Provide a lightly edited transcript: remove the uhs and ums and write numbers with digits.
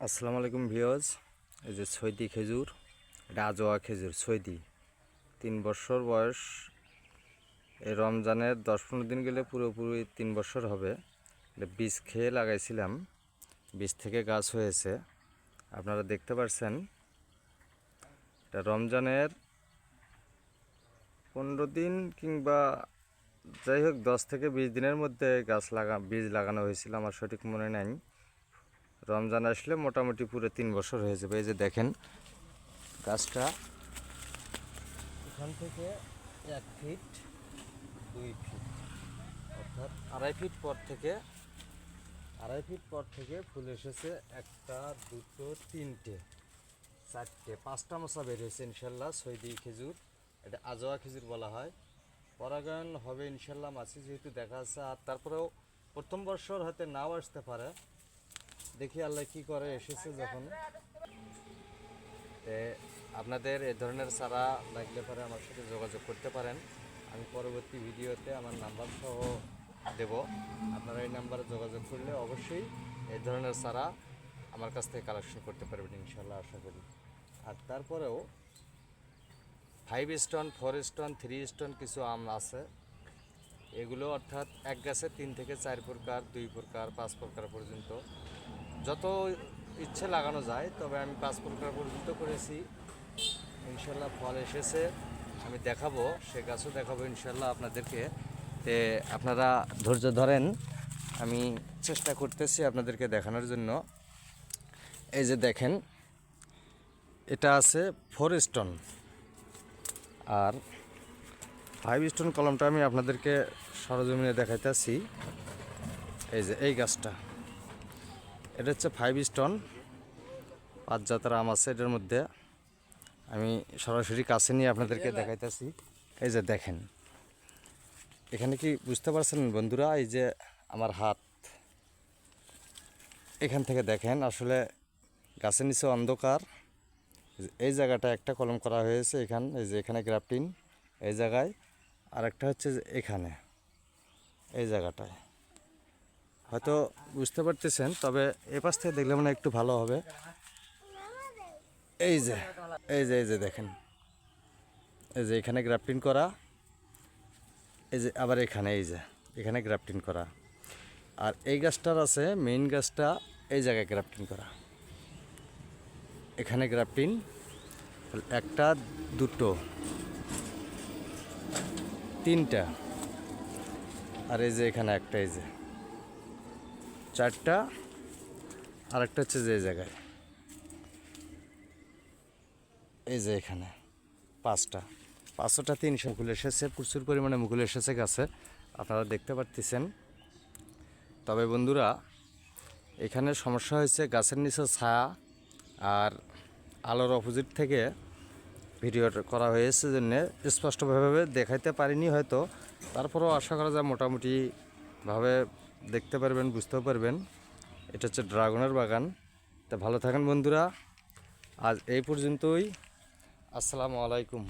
আসসালামু আলাইকুম ভিউয়ার্স। এই যে সৈদি খেজুর, এটা আজোয়া খেজুর সৈদি, 3 বছর বয়স। এই রমজানের 10-15 দিন গেলে পুরোপুরি 3 বছর হবে। এটা বীজ খেয়ে লাগাইছিলাম, বীজ থেকে গাছ হয়েছে, আপনারা দেখতে পাচ্ছেন। এটা রমজানের 15 দিন কিংবা যাই হোক 10 থেকে 20 দিনের মধ্যে বীজ লাগানো হয়েছিল, আমার সঠিক মনে নাই। রমজান আসলে মোটামুটি পুরো 3 বছর হয়ে যাবে। এই যে দেখেন গাছটা, এখান থেকে 1 ফিট 2 ফিট অর্থাৎ আড়াই ফিট পর থেকে ফুল এসেছে। একটা, দুটো, তিনটে, চারটে, 5টা মোচা বের হয়েছে ইনশাল্লাহ। সৈদি খেজুর, এটা আজোয়া খেজুর বলা হয়। পরাগায়ন হবে ইনশাল্লাহ, মাছি যেহেতু দেখা আছে। আর তারপরেও প্রথম বছর হয়তো নাও আসতে পারে, দেখি আল্লাহ কি করে। এসেছে যখন, আপনাদের এ ধরনের চারা লাগলে পরে আমার সাথে যোগাযোগ করতে পারেন। আমি পরবর্তী ভিডিওতে আমার নাম্বার সহ দেব, আপনারা এই নাম্বারে যোগাযোগ করলে অবশ্যই এই ধরনের চারা আমার কাছ থেকে কালেকশন করতে পারবেন ইনশাল্লাহ, আশা করি। আর তারপরেও 5 স্টোন, 4 স্টোন, 3 স্টোন কিছু আম আছে। এগুলো অর্থাৎ এক গাছে 3 থেকে 4 প্রকার, 2 প্রকার, 5 প্রকার পর্যন্ত যত ইচ্ছে লাগানো যায়। তবে আমি 5 প্রকার পর্যন্ত করেছি ইনশাল্লাহ। ফল এসেছে, আমি দেখাবো, সে গাছও দেখাবো ইনশাল্লাহ আপনাদেরকে। তে আপনারা ধৈর্য ধরেন, আমি চেষ্টা করতেছি আপনাদেরকে দেখানোর জন্য। এই যে দেখেন, এটা আছে 4 স্টোন আর 5 স্টোন কলমটা আমি আপনাদেরকে সরজমিনে দেখাইতেছি। এই যে এই গাছটা, এটা হচ্ছে 5 স্টোন, 5 জাতের আম আছে এটার মধ্যে। আমি সরাসরি কাছে নিয়ে আপনাদেরকে দেখাইতেছি। এই যে দেখেন, এখানে কি বুঝতে পারছেন বন্ধুরা? এই যে আমার হাত, এখান থেকে দেখেন, আসলে গাছের নিচে অন্ধকার। এই জায়গাটা একটা কলম করা হয়েছে, এই যে এখানে গ্রাফটিন এই জায়গায়, আর একটা হচ্ছে যে এখানে এই জায়গাটায়। হয়তো বুঝতে পারতেছেন, তবে এ পাশ থেকে দেখলে মানে একটু ভালো হবে। এই যে দেখেন, এই যে এখানে গ্রাফটিন করা, এই যে আবার এখানে গ্রাফটিন করা। আর এই গাছটার আছে, মেইন গাছটা এই জায়গায় গ্রাফটিন করা, এখানে গ্রাফটিন একটা, দুটো, তিনটা, আর এই যে এখানে একটা, এই যে 4টা, আর একটা হচ্ছে যে এই জায়গায়, এই যে এখানে 5টা, 5টা 300 মুকুল এসেছে, প্রচুর পরিমাণে মুকুল এসেছে গাছে, আপনারা দেখতে পারতেছেন। তবে বন্ধুরা, এখানে সমস্যা হয়েছে গাছের নিচে ছায়া আর আলোর অপোজিট থেকে ভিডিও করা হয়েছে, জন্য স্পষ্টভাবে দেখাইতে পারিনি হয়তো। তারপরেও আশা করা যায় মোটামুটিভাবে দেখতে পারবেন, বুঝতেও পারবেন। এটা হচ্ছে ড্রাগনের বাগান। তা ভালো থাকেন বন্ধুরা, আজ এই পর্যন্তই। আসসালামু আলাইকুম।